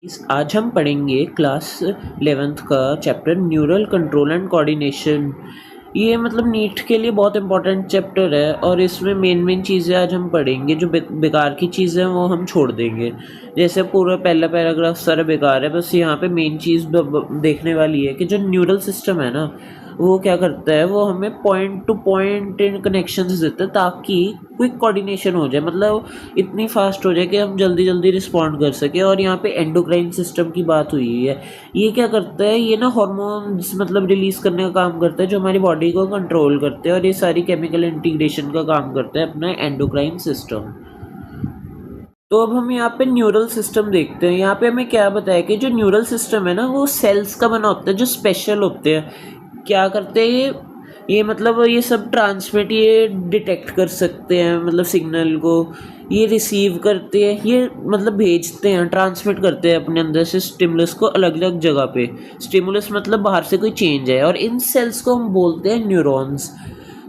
आज हम पढ़ेंगे क्लास 11th का chapter neural control and coordination. ये मतलब नीट के लिए बहुत इंपॉर्टेंट चैप्टर है और इसमें मेन चीज़ें आज हम पढ़ेंगे। जो बेकार की चीज़ें हैं वो हम छोड़ देंगे। जैसे पूरा पहला पैराग्राफ सारा बेकार है, बस यहाँ पे मेन चीज़ देखने वाली है कि जो न्यूरल सिस्टम है ना वो क्या करता है, वो हमें पॉइंट टू पॉइंट कनेक्शंस देता है ताकि क्विक कोऑर्डिनेशन हो जाए, मतलब इतनी फास्ट हो जाए कि हम जल्दी जल्दी रिस्पॉन्ड कर सकें। और यहाँ पे एंडोक्राइन सिस्टम की बात हुई है। ये क्या करता है, ये ना हार्मोन्स मतलब रिलीज़ करने का काम करता है जो हमारी बॉडी को कंट्रोल करते हैं, और ये सारी केमिकल इंटीग्रेशन का काम करता है अपना एंडोक्राइन सिस्टम। तो अब हम यहाँ पे न्यूरल सिस्टम देखते हैं। यहाँ पे हमें क्या बताया कि जो न्यूरल सिस्टम है ना वो सेल्स का बना होता है जो स्पेशल होते हैं। क्या करते हैं ये मतलब ये सब ट्रांसमिट, ये डिटेक्ट कर सकते हैं, मतलब सिग्नल को ये रिसीव करते हैं, ये मतलब भेजते हैं, ट्रांसमिट करते हैं अपने अंदर से स्टिमुलस को अलग अलग जगह पे। स्टिमुलस मतलब बाहर से कोई चेंज है, और इन सेल्स को हम बोलते हैं न्यूरॉन्स।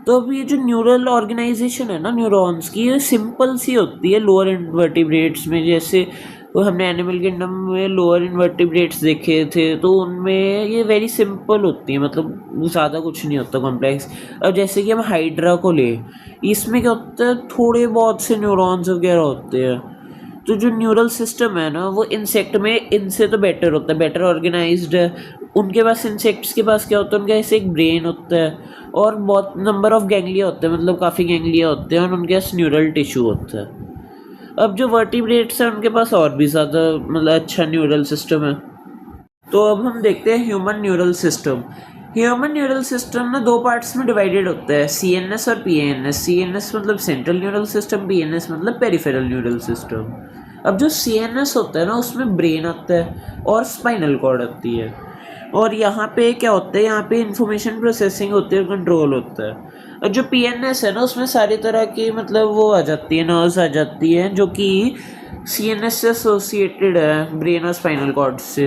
तो अब ये जो न्यूरल ऑर्गेनाइजेशन है ना न्यूरॉन्स की, ये सिंपल सी होती है लोअर इन्वर्टिब्रेट्स में। जैसे वो हमने एनिमल किंगडम में लोअर इन्वर्टिब्रेट्स देखे थे तो उनमें ये वेरी सिंपल होती है, मतलब ज़्यादा कुछ नहीं होता कॉम्प्लेक्स। अब जैसे कि हम हाइड्रा को ले, इसमें क्या होता है, थोड़े बहुत से न्यूरॉन्स वगैरह होते हैं। तो जो न्यूरल सिस्टम है ना वो इंसेक्ट में इनसे तो बेटर होता है, बेटर ऑर्गेनाइज्ड है। उनके पास, इंसेक्ट्स के पास क्या होता है, उनका ऐसे एक ब्रेन होता है और बहुत नंबर ऑफ गैंग्लिया होते हैं, मतलब काफ़ी गैंग्लिया होते हैं, और उनके पास न्यूरल टिश्यू होता है। अब जो वर्टिब्रेट्स हैं उनके पास और भी ज़्यादा मतलब अच्छा न्यूरल सिस्टम है। तो अब हम देखते हैं human neural system. Human neural system ना दो पार्ट्स में डिवाइडेड होता है, सीएनएस और पीएनएस। सीएनएस मतलब सेंट्रल न्यूरल सिस्टम, पीएनएस मतलब पेरिफेरल न्यूरल सिस्टम। अब जो सीएनएस होता है ना उसमें ब्रेन आता है और स्पाइनल कॉर्ड आती है। और यहाँ पे क्या होता है, यहाँ पे इंफॉर्मेशन प्रोसेसिंग होती है, कंट्रोल होता है। और जो पीएनएस है ना उसमें सारी तरह की मतलब वो आ जाती है, नर्व्स आ जाती हैं जो कि सीएनएस से एसोसिएटेड है, ब्रेन और स्पाइनल कॉर्ड से।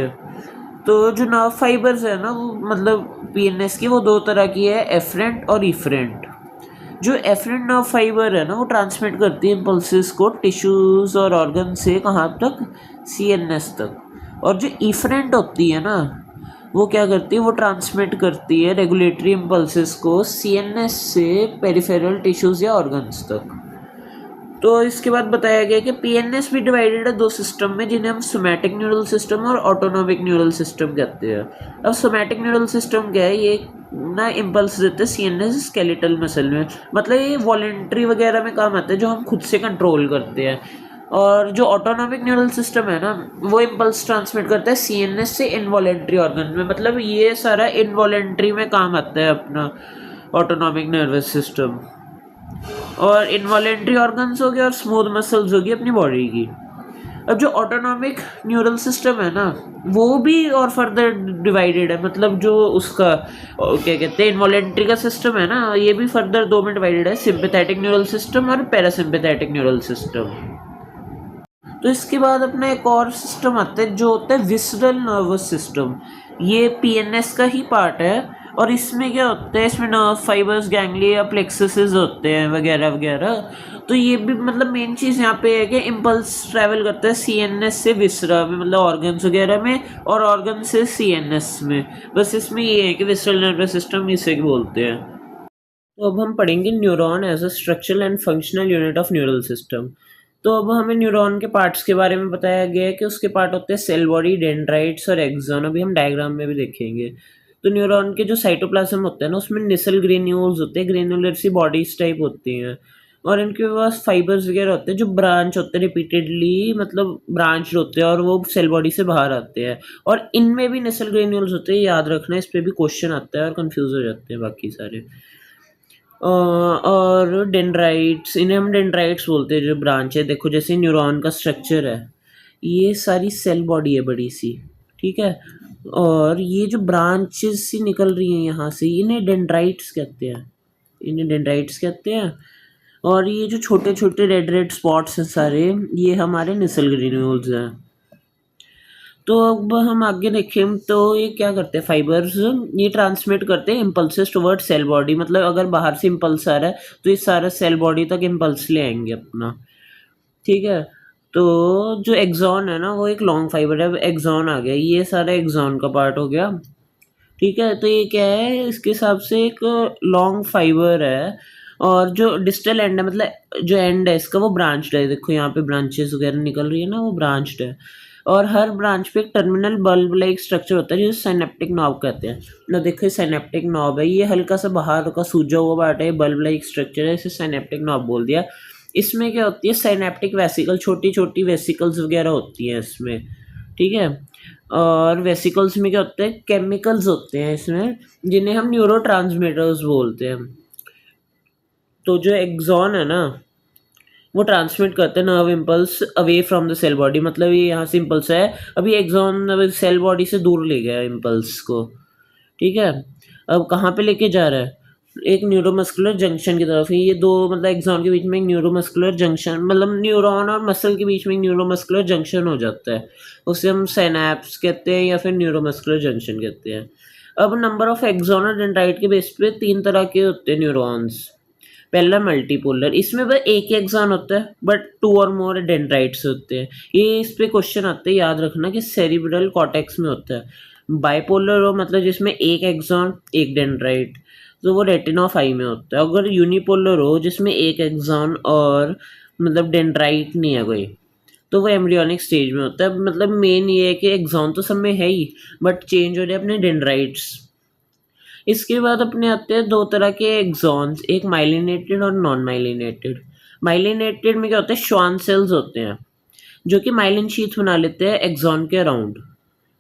तो जो नर्व फाइबर्स है ना वो मतलब पीएनएस की, वो दो तरह की है, एफरेंट और इफरेंट। जो एफरेंट नर्व फाइबर है ना वो ट्रांसमिट करती है इम्पल्सेस को टिश्यूज और ऑर्गन से, कहाँ तक, सीएनएस तक। और जो इफरेंट होती है ना वो क्या करती है, वो ट्रांसमिट करती है रेगुलेटरी इम्पल्सेस को सीएनएस से पेरिफेरल टिश्यूज या ऑर्गन्स तक। तो इसके बाद बताया गया कि पीएनएस भी डिवाइडेड है दो सिस्टम में, जिन्हें हम सोमैटिक न्यूरल सिस्टम और ऑटोनोमिक न्यूरल सिस्टम कहते हैं। अब सोमैटिक न्यूरल सिस्टम क्या है, ये ना इम्पल्स देते हैं सीएनएस स्केलेटल मसल में, मतलब ये वॉलेंट्री वगैरह में काम आता है जो हम खुद से कंट्रोल करते हैं। और जो ऑटोनोमिक न्यूरल सिस्टम है ना वो इम्पल्स ट्रांसमिट करता है सीएनएस से इनवॉलेंट्री ऑर्गन में, मतलब ये सारा इनवॉलेंट्री में काम आता है अपना ऑटोनोमिक नर्वस सिस्टम। और इनवॉलेंट्री ऑर्गन्स हो गए और स्मूथ मसल्स होगी अपनी बॉडी की। अब जो ऑटोनॉमिक न्यूरल सिस्टम है ना वो भी और फर्दर डिवाइडेड है, मतलब जो उसका क्या कहते हैं इनवॉलेंट्री का सिस्टम है ना ये भी फर्दर दो में डिवाइडेड है, सिंपैथेटिक न्यूरल सिस्टम और पैरासिम्पैथेटिक न्यूरल सिस्टम। तो इसके बाद अपना एक और सिस्टम आता है जो होता है विसरल नर्वस सिस्टम। ये पीएनएस का ही पार्ट है, और इसमें क्या होता है, इसमें नर्व फाइबर्स, गैंग्लिया, प्लेक्ससेस होते हैं वगैरह वगैरह। तो ये भी मतलब मेन चीज़ यहाँ पे है कि इम्पल्स ट्रैवल करता है सीएनएस से विसरा में, मतलब ऑर्गन्स वगैरह में, और ऑर्गन से सीएनएस में। बस इसमें ये है कि विसरल नर्वस सिस्टम इसे बोलते हैं। तो अब हम पढ़ेंगे neuron as a structural and functional unit of neural system. तो अब हमें न्यूरॉन के पार्ट्स के बारे में बताया गया है कि उसके पार्ट होते हैं सेल बॉडी, डेंड्राइट्स और एक्सॉन। अभी हम डायग्राम में भी देखेंगे। तो न्यूरॉन के जो साइटोप्लाज्म होते हैं ना उसमें निसल ग्रेन्यूल्स होते हैं, ग्रेन्युलर सी बॉडीज टाइप होती हैं, और इनके पास फाइबर्स वगैरह होते हैं जो ब्रांच होते हैं रिपीटेडली, मतलब ब्रांच होते हैं और वो सेल बॉडी से बाहर आते हैं। और इनमें भी निसल ग्रेन्यूल्स होते हैं, याद रखना, इस पर भी क्वेश्चन आता है और कंफ्यूज हो जाते हैं बाकी सारे। और डेंड्राइट्स, इन्हें हम डेंड्राइट्स बोलते हैं, जो ब्रांच है। देखो जैसे न्यूरॉन का स्ट्रक्चर है, ये सारी सेल बॉडी है बड़ी सी, ठीक है, और ये जो ब्रांचेस सी निकल रही हैं यहाँ से, इन्हें डेंड्राइट्स कहते हैं, इन्हें डेंड्राइट्स कहते हैं। और ये जो छोटे छोटे रेड रेड स्पॉट्स हैं सारे, ये हमारे निसल ग्रेन्यूल्स हैं। तो अब हम आगे देखें तो ये क्या करते हैं, फाइबर्स ये ट्रांसमिट करते हैं इम्पल्सेस टुवर्ड सेल बॉडी, मतलब अगर बाहर से इम्पल्स आ रहा है तो ये सारा सेल बॉडी तक इम्पल्स ले आएंगे अपना, ठीक है। तो जो एक्सॉन है ना वो एक लॉन्ग फाइबर है। अब एक्सॉन आ गया, ये सारा एक्सॉन का पार्ट हो गया। ठीक है, तो ये क्या है, इसके हिसाब से एक लॉन्ग फाइबर है। और जो डिस्टल एंड है, मतलब जो एंड है इसका वो ब्रांच्ड है। देखो यहाँ पे ब्रांचेस वगैरह निकल रही है ना, वो ब्रांच्ड है। और हर ब्रांच पे एक टर्मिनल बल्ब लाइक स्ट्रक्चर होता है जिसे साइनेप्टिक नॉब कहते हैं ना। देखो ये साइनेप्टिक नॉब है, ये हल्का सा बाहर का सूजा हुआ पार्ट है, बल्ब लाइक स्ट्रक्चर है, इसे साइनेप्टिक नॉब बोल दिया। इसमें क्या होती है, साइनेप्टिक वेसिकल, छोटी छोटी वेसिकल्स वगैरह होती हैं इसमें। ठीक है, और वेसिकल्स में क्या होता है, केमिकल्स होते हैं इसमें, जिन्हें हम न्यूरोट्रांसमीटर्स बोलते हैं। तो जो एक्सॉन है ना वो ट्रांसमिट करते हैं nerve impulse away from the cell body. मतलब ये यहाँ से इम्पल्स है, अभी एक्सॉन सेल बॉडी से दूर ले गया इम्पल्स को। ठीक है, अब कहाँ पे लेके जा रहा है, एक न्यूरोमस्कुलर जंक्शन की तरफ। ये दो मतलब एक्सॉन के बीच में एक न्यूरोमस्कुलर जंक्शन, मतलब न्यूरॉन और मसल के बीच में एक न्यूरोमस्कुलर जंक्शन हो जाता है, उसे हम सिनैप्स कहते हैं या फिर न्यूरोमस्कुलर जंक्शन कहते हैं। अब नंबर ऑफ एक्सॉन और डेंड्राइट के बेस पे 3 तरह के होते हैं न्यूरॉन्स। पहला मल्टीपोलर, इसमें बस एक ही एक्सॉन होता है बट 2 और मोर डेंड्राइट्स होते हैं। ये इस पे क्वेश्चन आते हैं, याद रखना कि सेरिब्रल कॉर्टेक्स में होता है। बाइपोलर हो मतलब जिसमें एक एक्सॉन एक डेंड्राइट, तो वो रेटिना ऑफ आई में होता है। अगर यूनिपोलर हो जिसमें एक एक्सॉन और मतलब डेंड्राइट नहीं है कोई, तो वो एम्ब्रियोनिक स्टेज में होता है। मतलब मेन ये है कि एक्सॉन तो सब में है ही बट चेंज हो रहे हैं अपने डेंड्राइट्स। इसके बाद अपने आते हैं 2 तरह के एक्सॉन्स, एक माइलिनेटेड और नॉन माइलिनेटेड। माइलिनेटेड में क्या होता है, श्वान सेल्स होते हैं जो कि माइलिन शीथ बना लेते हैं एक्सॉन के अराउंड।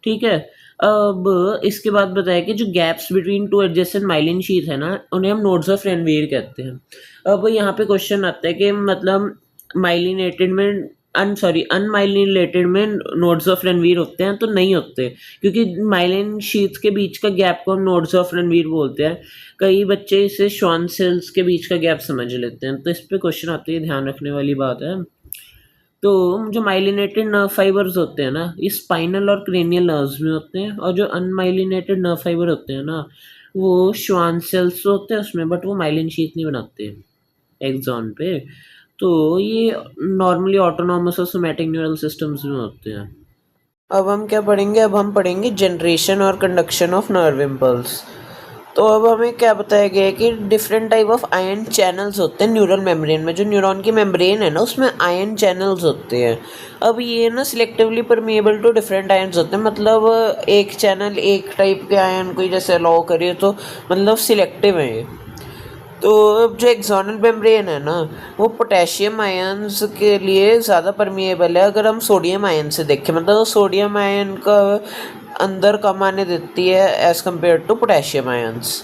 ठीक है, अब इसके बाद बताया कि जो gaps between 2 adjacent myelin sheath है ना, उन्हें हम नोड्स ऑफ रेनवीर कहते हैं। अब यहाँ पे क्वेश्चन आता है कि मतलब माइलिनेटेड में अनमाइलिनेटेड में नोड्स ऑफ रेनवीर होते हैं, तो नहीं होते, क्योंकि माइलिन शीथ के बीच का गैप को हम नोड्स ऑफ रेनवीर बोलते हैं। कई बच्चे इसे श्वान सेल्स के बीच का गैप समझ लेते हैं, तो इस पे क्वेश्चन आते हैं, ध्यान रखने वाली बात है। तो जो माइलिनेटेड नर्व फाइबर्स होते हैं ना, ये स्पाइनल और क्रेनियल नर्व्स में होते हैं, और जो अनमाइलिनेटेड नर्व फाइबर होते हैं ना, वो श्वान सेल्स होते हैं उसमें, बट वो माइलिन शीथ नहीं बनाते एक्सॉन पे। तो ये नॉर्मली ऑटोनॉमस और सोमैटिक न्यूरल सिस्टम्स में होते हैं। अब हम क्या पढ़ेंगे, अब हम पढ़ेंगे जनरेशन और कंडक्शन ऑफ नर्व इम्पल्स। तो अब हमें क्या बताया गया है कि different type of ion channels होते हैं न्यूरल मेम्ब्रेन में। जो न्यूरॉन की मेम्ब्रेन है ना, उसमें आयन चैनल्स होते हैं। अब ये ना selectively permeable to different ions होते हैं, मतलब एक चैनल एक टाइप के आयन को जैसे अलाउ करिए तो मतलब सिलेक्टिव है ये। तो अब जो एक्सोनल मेम्ब्रेन है ना, वो पोटेशियम आयन्स के लिए ज़्यादा परमिएबल है। अगर हम सोडियम आयन से देखें, मतलब सोडियम आयन का अंदर कम आने देती है as compare to potassium ions.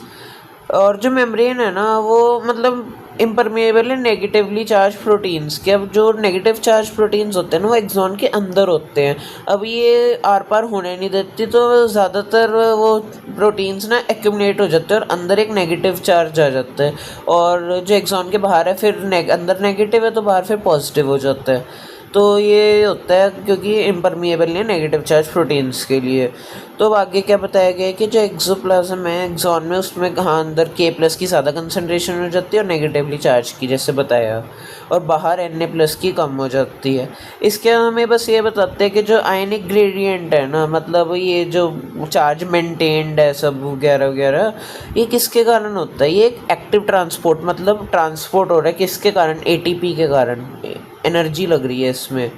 और जो मेम्ब्रेन है ना, वो मतलब इम्परमेबल है नेगेटिवली चार्ज प्रोटीन्स के। अब जो नेगेटिव चार्ज प्रोटीन्स होते हैं ना, वो एक्सॉन के अंदर होते हैं। अब ये आर पार होने नहीं देती, तो ज़्यादातर वो प्रोटीन्स ना एक्यूमुलेट हो जाते हैं और अंदर एक नेगेटिव चार्ज आ जाता है। और जो एक्सॉन के बाहर है फिर अंदर नेगेटिव है तो बाहर फिर पॉजिटिव हो जाता है। तो ये होता है क्योंकि इम्परमिएबल नहीं है नेगेटिव चार्ज प्रोटीन्स के लिए। तो अब आगे क्या बताया गया है कि जो एक्सोप्लाज्म है एक्सॉन में, उसमें कहाँ अंदर K+ की ज़्यादा कंसनट्रेशन हो जाती है और नेगेटिवली चार्ज की, जैसे बताया, और बाहर Na+ की कम हो जाती है। इसके हमें बस ये बताते हैं कि जो आयनिक ग्रेडियंट है ना, मतलब ये जो चार्ज मेंटेन्ड है सब वगैरह वगैरह, ये किसके कारण होता है, ये एक एक्टिव ट्रांसपोर्ट, मतलब ट्रांसपोर्ट हो रहा है किसके कारण, ATP के कारण, एनर्जी लग रही है इसमें।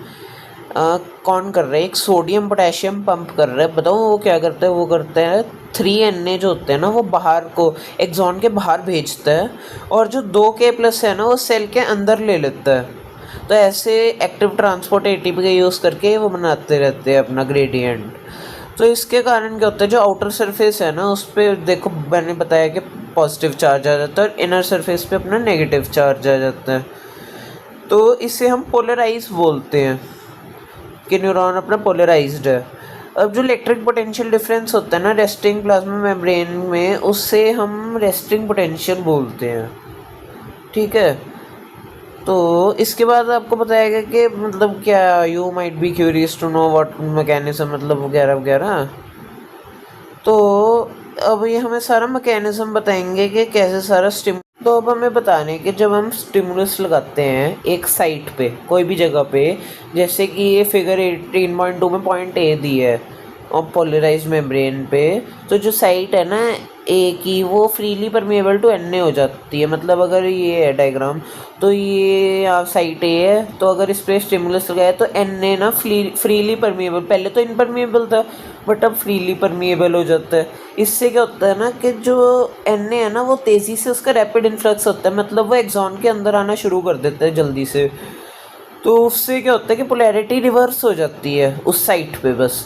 कौन कर रहा है, एक सोडियम पोटेशियम पंप कर रहा है। बताओ वो क्या करता है, वो करता है 3Na जो होते हैं ना, वो बाहर को एक्सॉन के बाहर भेजता है, और जो 2K+ है ना, वो सेल के अंदर ले लेता है। तो ऐसे एक्टिव ट्रांसपोर्ट ATP का यूज़ करके वो बनाते रहते हैं अपना ग्रेडियंट। तो इसके कारण क्या होता है, जो आउटर सरफेस है ना, उस पर देखो मैंने बताया कि पॉजिटिव चार्ज आ जाता है, और इनर सरफेस पे अपना नेगेटिव चार्ज आ जाता है। तो इसे हम पोलराइज बोलते हैं कि न्यूरॉन अपना पोलराइज्ड है। अब जो इलेक्ट्रिक पोटेंशियल डिफरेंस होता है ना रेस्टिंग प्लाज्मा मेम्ब्रेन में, उससे हम रेस्टिंग पोटेंशियल बोलते हैं। ठीक है, तो इसके बाद आपको बताया गया कि मतलब क्या, you might be curious to know what mechanism, मतलब वगैरह वगैरह। तो अब ये हमें सारा मैकेनिज्म बताएंगे कि कैसे सारा तो अब हमें बताना है कि जब हम स्टिमुलस लगाते हैं एक साइट पे कोई भी जगह पे, जैसे कि ये फिगर 18.2 में पॉइंट ए दी है और पोलराइज मेम्ब्रेन पे, तो जो साइट है ना ए की वो freely permeable to N A हो जाती है। मतलब अगर ये है डायग्राम, तो ये यहाँ साइट ए है, तो अगर इस पर स्टिमुलस लगाया तो एन ए ना फ्रीली परमेएबल, पहले तो इनपरमेएबल था बट अब फ्रीली परमेएबल हो जाता है। इससे क्या होता है ना कि जो एन ए है ना वो तेज़ी से उसका रैपिड इन्फ्लक्स होता है, मतलब वो एक्सॉन के अंदर आना शुरू कर देता है जल्दी से। तो उससे क्या होता है कि पोलैरिटी रिवर्स हो जाती है उस साइट पे बस।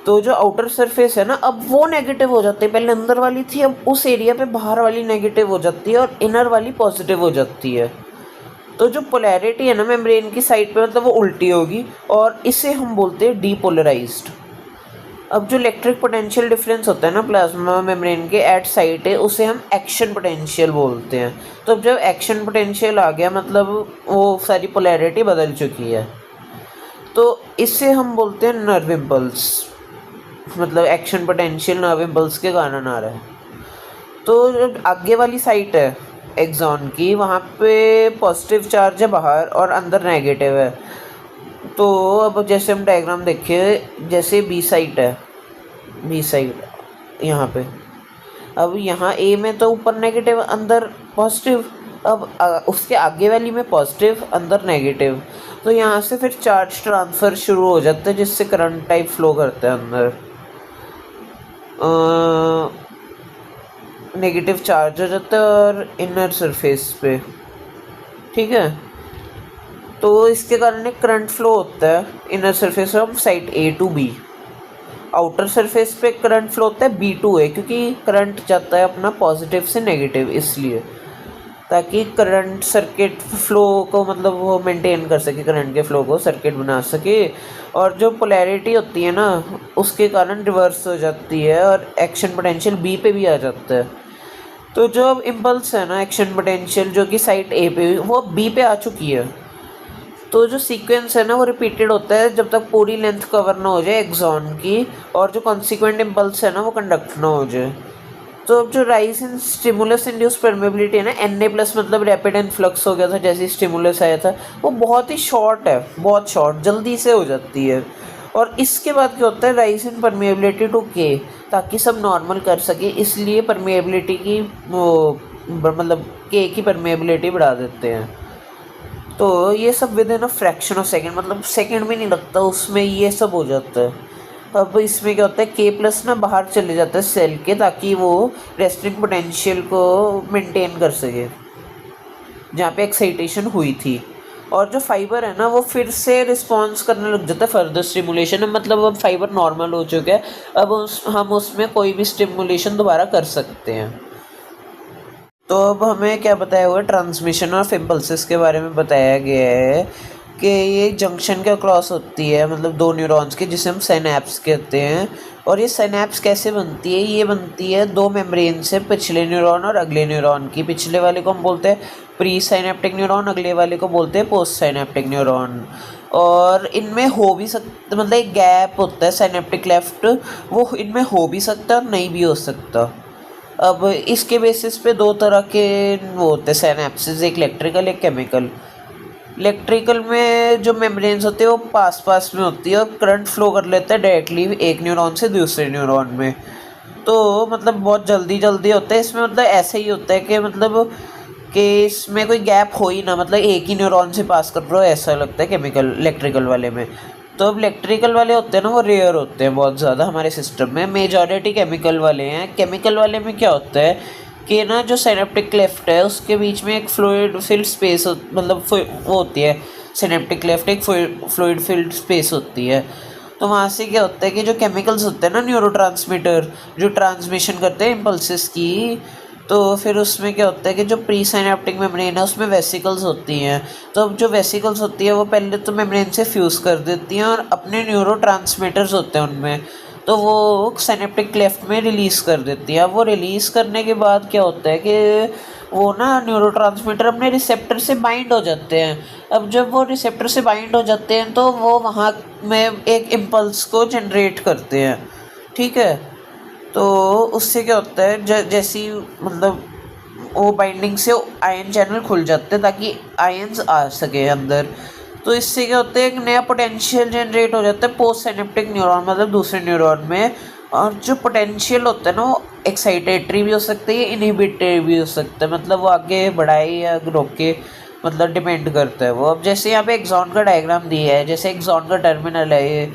तो जो आउटर सरफेस है ना अब वो नेगेटिव हो जाती है, पहले अंदर वाली थी अब उस एरिया पे बाहर वाली नेगेटिव हो जाती है और इनर वाली पॉजिटिव हो जाती है। तो जो पोलैरिटी है ना मेम्ब्रेन की साइड पे मतलब वो उल्टी होगी और इसे हम बोलते हैं डीपोलराइज्ड। अब जो इलेक्ट्रिक पोटेंशियल डिफरेंस होता है ना प्लाज्मा मेम्ब्रेन के एट साइट है उसे हम एक्शन पोटेंशियल बोलते हैं। तो अब जब एक्शन पोटेंशियल आ गया मतलब वो सारी पोलैरिटी बदल चुकी है, तो इससे हम बोलते हैं नर्व इम्पल्स। मतलब एक्शन पोटेंशियल नर्व इम्पल्स के कारण आ रहा है। तो जो आगे वाली साइट है एक्सॉन की वहाँ पे पॉजिटिव चार्ज है बाहर और अंदर नेगेटिव है। तो अब जैसे हम डायग्राम देखें, जैसे बी साइट है, बी साइड यहाँ पे, अब यहाँ ए में तो ऊपर नेगेटिव अंदर पॉजिटिव, अब उसके आगे वाली में पॉजिटिव अंदर नेगेटिव, तो यहाँ से फिर चार्ज ट्रांसफ़र शुरू हो जाता है जिससे करंट टाइप फ्लो करता है अंदर। नेगेटिव चार्ज हो जाता है और इनर सरफेस पे, ठीक है। तो इसके कारण एक करंट फ्लो होता है inner surface of side A to B. Outer surface पे करंट फ्लो होता है बी टू ए, क्योंकि करंट जाता है अपना पॉजिटिव से नेगेटिव, इसलिए ताकि करंट सर्किट फ्लो को मतलब वो मेंटेन कर सके, करंट के फ्लो को सर्किट बना सके। और जो पोलैरिटी होती है ना उसके कारण रिवर्स हो जाती है और एक्शन पोटेंशियल बी पे भी आ जाता है। तो जो अब इम्पल्स है ना एक्शन पोटेंशियल जो कि साइट ए पे वो बी पे आ चुकी है, तो जो सीक्वेंस है ना वो रिपीटेड होता है जब तक पूरी लेंथ कवर ना हो जाए एक्सॉन की और जो कॉन्सिक्वेंट इम्पल्स है ना वो कंडक्ट ना हो जाए। तो अब जो rise in stimulus induce permeability है ना एन ए प्लस मतलब रैपिड इन्फ्लक्स हो गया था जैसे स्टिमुलस आया था, वो बहुत ही शॉर्ट है, बहुत शॉर्ट जल्दी से हो जाती है। और इसके बाद क्या होता है राइज इन परमेबिलिटी टू के, ताकि सब नॉर्मल कर सके इसलिए परमेबिलिटी की वो मतलब के की परमेबिलिटी बढ़ा देते हैं। तो ये सब with in a fraction of second, मतलब सेकेंड भी नहीं लगता उसमें ये सब हो जाता है। अब इसमें क्या होता है के प्लस ना बाहर चले जाता है सेल के ताकि वो रेस्टिंग पोटेंशियल को मेंटेन कर सके जहाँ पे एक्साइटेशन हुई थी। और जो फाइबर है ना वो फिर से रिस्पॉन्स करने लग जाता है फर्दर स्टिमुलेशन में, मतलब अब फाइबर नॉर्मल हो चुका है, अब हम उसमें कोई भी स्टिमुलेशन दोबारा कर सकते हैं। तो अब हमें क्या बताया हुआ है ट्रांसमिशन ऑफ इम्पल्सेस के बारे में बताया गया है कि ये जंक्शन के क्रॉस होती है मतलब दो न्यूरॉन्स के जिसे हम सिनैप्स कहते हैं। और ये सिनैप्स कैसे बनती है, ये बनती है दो मेम्ब्रेन से, पिछले न्यूरॉन और अगले न्यूरॉन की। पिछले वाले को हम बोलते हैं प्री साइनेप्टिक न्यूरॉन, अगले वाले को बोलते हैं पोस्ट साइनेप्टिक न्यूरॉन। और इनमें हो भी सकता मतलब एक गैप होता है साइनेप्टिक क्लेफ्ट, वो इनमें हो भी सकता है और नहीं भी हो सकता। अब इसके बेसिस पे दो तरह के वो होते हैं सिनैप्सेस, एक इलेक्ट्रिकल एक केमिकल। इलेक्ट्रिकल में जो मेम्ब्रेन्स होते हैं वो पास पास में होती है और करंट फ्लो कर लेता है डायरेक्टली एक न्यूरॉन से दूसरे न्यूरॉन में। तो मतलब बहुत जल्दी जल्दी होता है इसमें, मतलब ऐसे ही होता है कि मतलब कि इसमें कोई गैप हो ही ना, मतलब एक ही न्यूरॉन से पास कर रहे हो ऐसा लगता है केमिकल इलेक्ट्रिकल वाले में। तो अब इलेक्ट्रिकल वाले होते हैं ना वो रेयर होते हैं बहुत ज़्यादा हमारे सिस्टम में, मेजॉरिटी केमिकल वाले हैं। केमिकल वाले में क्या होता है कि ना जो सिनेप्टिक क्लेफ्ट है उसके बीच में एक फ्लूइड फिल्ड स्पेस मतलब वो होती है, सिनेप्टिक क्लेफ्ट एक फ्लूइड फिल्ड स्पेस होती है। तो वहाँ से क्या होता है कि जो केमिकल्स होते हैं ना न्यूरोट्रांसमीटर जो ट्रांसमिशन करते हैं इम्पल्सेस की, तो फिर उसमें क्या होता है कि जो प्री साइनेप्टिक मेम्ब्रेन है उसमें वेसिकल्स होती हैं। तो अब जो वेसिकल्स होती है वो पहले तो मेम्ब्रेन से फ्यूज़ कर देती हैं और अपने न्यूरोट्रांसमीटर्स होते हैं उनमें, तो वो सिनेप्टिक क्लेफ्ट में रिलीज़ कर देती है। अब वो रिलीज़ करने के बाद क्या होता है कि वो ना न्यूरोट्रांसमीटर अपने रिसेप्टर से बाइंड हो जाते हैं। अब जब वो रिसेप्टर से बाइंड हो जाते हैं तो वो वहाँ में एक इम्पल्स को जनरेट करते हैं, ठीक है। तो उससे क्या होता है जैसी मतलब वो बाइंडिंग से आयन चैनल खुल जाते हैं ताकि आयन्स आ सके अंदर। तो इससे क्या होता है, एक नया पोटेंशियल जनरेट हो जाता है पोस्ट सिनेप्टिक न्यूरॉन मतलब दूसरे न्यूरॉन में। और जो पोटेंशियल होता है ना वो एक्साइटेटरी भी हो सकता है, इनहिबिटरी भी हो सकता है, मतलब वो आगे बढ़ाए या रोके, मतलब डिपेंड करता है वो। अब जैसे यहाँ पे एक्सॉन का डायग्राम दिया है, जैसे एक्सॉन का टर्मिनल है ये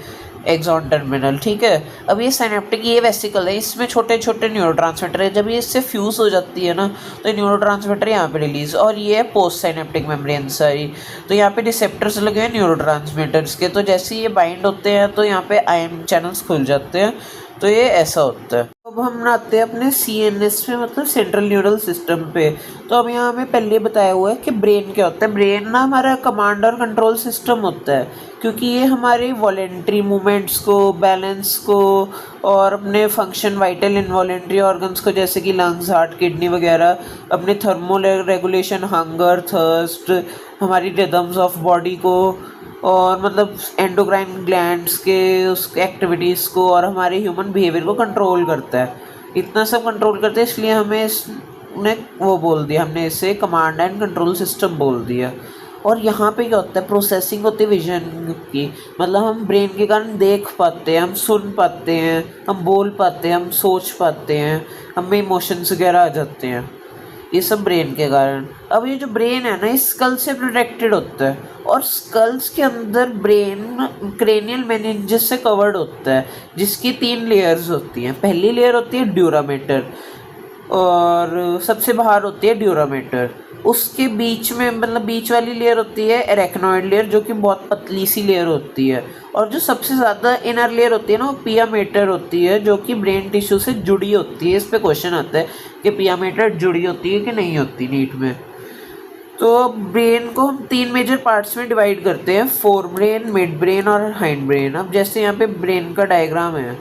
एक्सॉन टर्मिनल, ठीक है। अब ये साइनेप्टिक ये वेसिकल है, इसमें छोटे छोटे न्यूरोट्रांसमीटर है, जब ये इससे फ्यूज हो जाती है ना तो ये न्यूरोट्रांसमीटर यहाँ पे रिलीज, और ये है पोस्ट साइनेप्टिक मेम्ब्रेन सारी। तो यहाँ पे रिसेप्टर्स लगे हैं न्यूरोट्रांसमीटर्स के, तो जैसे ये बाइंड होते हैं तो यहाँ पे आयन चैनल्स खुल जाते हैं। तो ये ऐसा होता है। अब हम आते हैं अपने CNS पे, मतलब सेंट्रल न्यूरल सिस्टम पे। तो अब यहाँ हमें पहले बताया हुआ है कि ब्रेन क्या होता है। ब्रेन ना हमारा कमांड और कंट्रोल सिस्टम होता है, क्योंकि ये हमारे वॉलेंट्री मूवमेंट्स को, बैलेंस को और अपने फंक्शन वाइटल इनवॉलेंट्री ऑर्गन्स को जैसे कि लंग्स, हार्ट, किडनी वगैरह, अपने थर्मो रेगुलेशन, हंगर, थर्स्ट, हमारी रिदम्स ऑफ बॉडी को, और मतलब एंडोक्राइन ग्लैंड्स के उस एक्टिविटीज़ को, और हमारे ह्यूमन बिहेवियर को कंट्रोल करता है। इतना सब कंट्रोल करते हैं, इसलिए हमें इसने वो बोल दिया, हमने इसे कमांड एंड कंट्रोल सिस्टम बोल दिया। और यहाँ पे क्या होता है, प्रोसेसिंग होती है विजन की, मतलब हम ब्रेन के कारण देख पाते हैं, हम सुन पाते हैं, हम बोल पाते हैं, हम सोच पाते हैं, हमें इमोशंस वगैरह आ जाते हैं, ये सब ब्रेन के कारण। अब ये जो ब्रेन है ना, इस स्कल से प्रोटेक्टेड होता है, और स्कल्स के अंदर ब्रेन क्रेनियल मेनिंजेस से कवर्ड होता है, जिसकी 3 लेयर्स होती हैं। पहली लेयर होती है ड्यूरामेटर, और सबसे बाहर होती है ड्यूरामेटर। उसके बीच में, मतलब बीच वाली लेयर होती है एरेक्नोइड लेयर, जो कि बहुत पतली सी लेयर होती है। और जो सबसे ज़्यादा इनर लेयर होती है ना, वो पिया मेटर होती है, जो कि ब्रेन टिश्यू से जुड़ी होती है। इस पे क्वेश्चन आता है कि पिया मेटर जुड़ी होती है कि नहीं होती नीट में। तो ब्रेन को हम 3 मेजर पार्ट्स में डिवाइड करते हैं, फोर ब्रेन, मिड ब्रेन और हाइंड ब्रेन। अब जैसे यहाँ पे ब्रेन का डायग्राम है,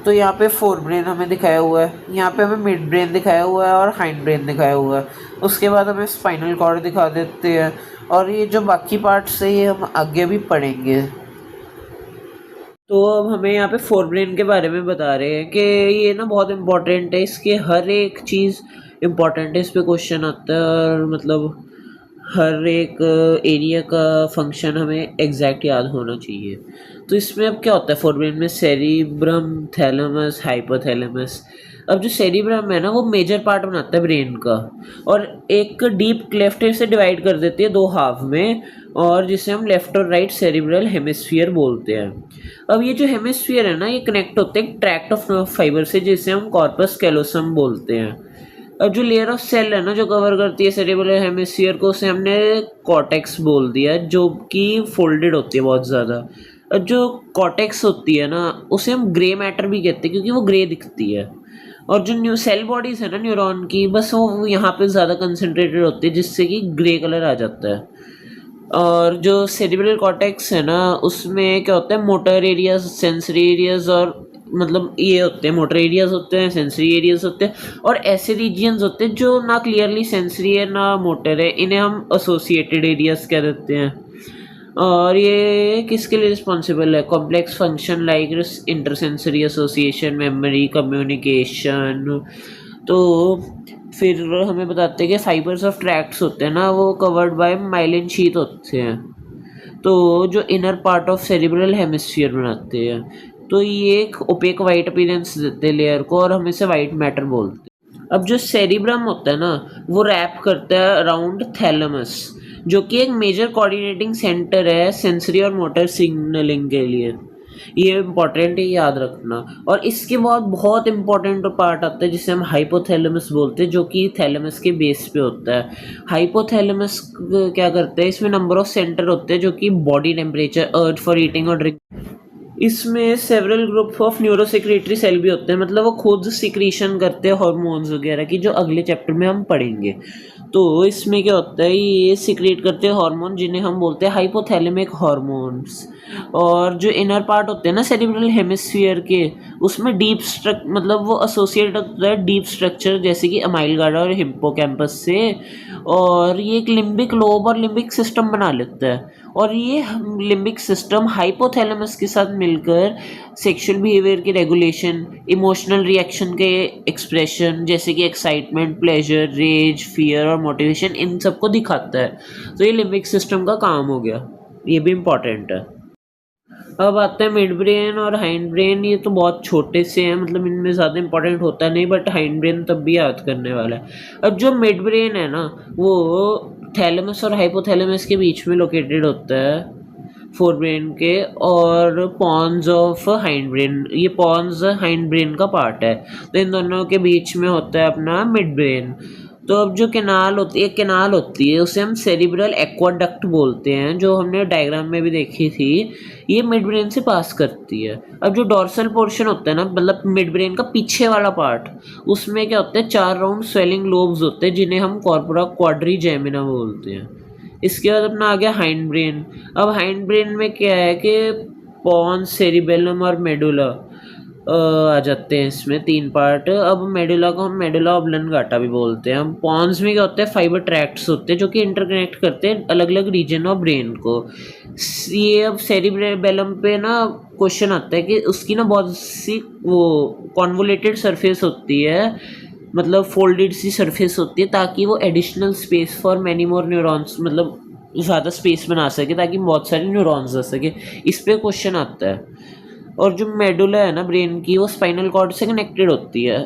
तो यहाँ पे फोर ब्रेन हमें दिखाया हुआ है, यहाँ पे हमें मिड ब्रेन दिखाया हुआ है और हाइंड ब्रेन दिखाया हुआ है। उसके बाद हमें स्पाइनल कॉर्ड दिखा देते हैं, और ये जो बाकी पार्ट्स है ये हम आगे भी पढ़ेंगे। तो अब हमें यहाँ पे फोर ब्रेन के बारे में बता रहे हैं कि ये ना बहुत इम्पोर्टेंट है, इसके हर एक चीज़ इम्पोर्टेंट है, इस पे क्वेश्चन आता है, और मतलब हर एक एरिया का फंक्शन हमें एग्जैक्ट याद होना चाहिए। तो इसमें अब क्या होता है फोर ब्रेन में, सेरिब्रम, थैलेमस, हाइपोथैलेमस। अब जो सेरिब्रम है ना, वो मेजर पार्ट बनाता है ब्रेन का, और एक डीप क्लेफ्ट से डिवाइड कर देती है 2 हाफ में, और जिसे हम लेफ्ट और राइट सेरिब्रल हेमिस्फीयर बोलते हैं। अब ये जो हेमिस्फीयर है ना, ये कनेक्ट होते हैं ट्रैक्ट ऑफ नर्व फाइबर से, जिसे हम कॉर्पस कैलोसम बोलते हैं। अब जो लेयर ऑफ सेल है ना, जो कवर करती है सेरिब्रल हेमिस्फीयर को, उसे हमने कॉर्टेक्स बोल दिया, जो कि फोल्डेड होती है बहुत ज़्यादा। अब जो कॉर्टेक्स होती है ना, उसे हम ग्रे मैटर भी कहते हैं, क्योंकि वो ग्रे दिखती है। और जो न्यू सेल बॉडीज़ है ना न्यूरॉन की, बस वो यहाँ पे ज़्यादा कंसनट्रेटेड होती है, जिससे कि ग्रे कलर आ जाता है। और जो सेरिब्रल कॉर्टेक्स है ना, उसमें क्या होता है, मोटर एरियाज, सेंसरी एरियाज, और मतलब ये होते हैं मोटर एरियाज होते हैं, सेंसरी एरियाज होते हैं, और ऐसे रीजियंस होते हैं जो ना क्लियरली सेंसरी है ना मोटर है, इन्हें हम एसोसिएटेड एरियाज कह देते हैं। और ये किसके लिए रिस्पॉन्सिबल है, complex function like intersensory association, memory, communication. तो फिर हमें बताते हैं कि फाइबर्स ऑफ ट्रैक्ट्स होते हैं ना, वो कवर्ड बाय माइलिन शीथ होते हैं, तो जो inner part of cerebral hemisphere बनाते हैं। तो ये एक ओपेक वाइट अपीयरेंस देते हैं लेयर को, और हम इसे वाइट मैटर बोलते हैं। अब जो सेरिब्रम होता है ना, वो रैप करता है अराउंड थैलेमस, जो कि एक मेजर कोऑर्डिनेटिंग सेंटर है सेंसरी और मोटर सिग्नलिंग के लिए। ये इम्पॉर्टेंट है, याद रखना। और इसके बाद बहुत इंपॉर्टेंट पार्ट आता है जिसे हम हाइपोथैलेमस बोलते हैं, जो कि थैलेमस के बेस पे होता है। हाइपोथैलेमस क्या करते हैं, इसमें नंबर ऑफ सेंटर होते हैं, जो कि body temperature, urge for eating और ड्रिंक। इसमें several group of neurosecretory cell भी होते हैं, मतलब वो खुद सिक्रीशन करते हैं हार्मोन्स वगैरह की, जो अगले चैप्टर में हम पढ़ेंगे। तो इसमें क्या होता है, ये सिक्रेट करते हैं हार्मोन, जिन्हें हम बोलते हैं हाइपोथैलेमिक हार्मोन्स। और जो इनर पार्ट होते हैं ना सेरिब्रल हेमिस्फीयर के, उसमें डीप मतलब वो एसोसिएट होता है डीप स्ट्रक्चर, जैसे कि अमाइल गार्डा और हिप्पोकैम्पस से। और ये एक लिम्बिक लोब और लिम्बिक सिस्टम बना लेता है, और ये लिम्बिक सिस्टम हाइपोथैलेमस के साथ मिलकर सेक्सुअल बिहेवियर की रेगुलेशन, इमोशनल रिएक्शन के एक्सप्रेशन जैसे कि एक्साइटमेंट, प्लेजर, रेज, फियर और मोटिवेशन, इन सबको दिखाता है। तो ये लिम्बिक सिस्टम का काम हो गया, ये भी इम्पॉर्टेंट है। अब आते हैं मिड ब्रेन और हाइंड ब्रेन। ये तो बहुत छोटे से हैं, मतलब इनमें ज़्यादा इंपॉर्टेंट होता नहीं, बट हाइंड ब्रेन तब भी याद करने वाला है। अब जो मिड ब्रेन है ना, वो थैलेमस और हाइपोथैलेमस के बीच में लोकेटेड होता है, फोर ब्रेन के, और पॉन्स ऑफ हाइंड ब्रेन, ये पॉन्स हाइंड ब्रेन का पार्ट है। तो इन दोनों के बीच में होता है अपना मिड ब्रेन। तो अब जो कैनाल होती है उसे हम सेरिब्रल एक्वाडक्ट बोलते हैं, जो हमने डायग्राम में भी देखी थी। ये मिड ब्रेन से पास करती है। अब जो डॉर्सल पोर्शन होता है ना, मतलब मिड ब्रेन का पीछे वाला पार्ट, उसमें क्या होता है, 4 राउंड स्वेलिंग लोब्स होते हैं जिन्हें हम कॉर्पोरा क्वाड्रिजेमिना बोलते हैं। इसके बाद अपना आ गया हाइंड ब्रेन। अब हाइंड ब्रेन में क्या है कि पॉन्स, सेरिबेलम और मेडुला आ जाते हैं, इसमें 3 पार्ट। अब मेडुला को हम मेडुला ऑब्लंगाटा भी बोलते हैं। हम पॉन्स में क्या होते हैं, फाइबर ट्रैक्ट्स होते हैं जो कि इंटरकनेक्ट करते हैं अलग अलग रीजन ऑफ ब्रेन को। ये अब सेरिबेलम पे ना क्वेश्चन आता है कि उसकी ना बहुत सी वो कॉन्वोलेटेड सरफेस होती है, मतलब फोल्डेड सी सरफेस होती है, ताकि वो additional space for many more neurons, मतलब ज़्यादा स्पेस बना सके ताकि बहुत सारे न्यूरॉन्स आ सके। इस पे क्वेश्चन आता है। और जो मेडुला है ना ब्रेन की, वो स्पाइनल कॉर्ड से कनेक्टेड होती है।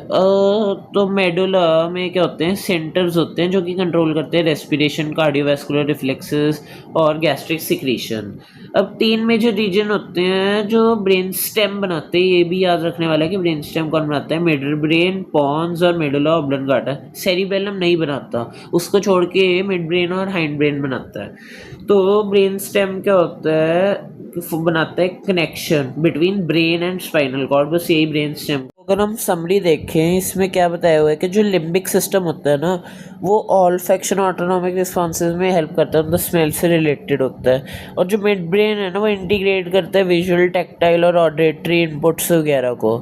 तो मेडुला में क्या होते हैं, सेंटर्स होते हैं जो कि कंट्रोल करते हैं रेस्पिरेशन, कार्डियोवैस्कुलर रिफ्लेक्सेस और गैस्ट्रिक सिक्रीशन। अब 3 मेजर रीजन होते हैं जो ब्रेन स्टेम बनाते हैं। ये भी याद रखने वाला है कि ब्रेन स्टेम कौन बनाता है, मिड ब्रेन, पॉन्स और मेडुला ऑब्लंगाटा। सेरिबेलम नहीं बनाता, उसको छोड़ के मिड ब्रेन और हाइंड ब्रेन बनाता है। तो ब्रेन स्टेम क्या होता है, बनाता है connection between brain and spinal cord, बस यही ब्रेन स्टेम। अगर हम समरी देखें, इसमें क्या बताया हुआ है कि जो लिम्बिक सिस्टम होता है ना, वो ऑल फैक्शन ऑटोनॉमिक रिस्पॉन्सेज में हेल्प करता है, मतलब स्मेल से रिलेटेड होता है। और जो मिड ब्रेन है ना, वो इंटीग्रेट करता है विजुअल, टैक्टाइल और ऑडिटरी इनपुट्स वगैरह को।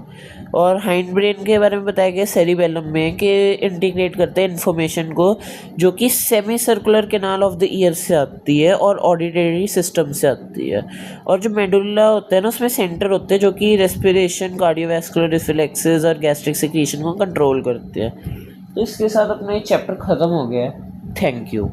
और हाइंड ब्रेन के बारे में बताया गया सेरिबेलम में कि इंटीग्रेट करते हैं इन्फॉर्मेशन को, जो कि semi circular canal of the year से आती है और ऑडिटरी सिस्टम से आती है। और जो मेडुला होता है ना, उसमें सेंटर होते हैं जो कि रेस्पिरेशन, कार्डियोवैस्कुलर रिफ्लेक्सेस और गैस्ट्रिक सिक्रीशन को कंट्रोल करते हैं। तो इसके साथ अपना ये चैप्टर ख़त्म हो गया है। Thank you.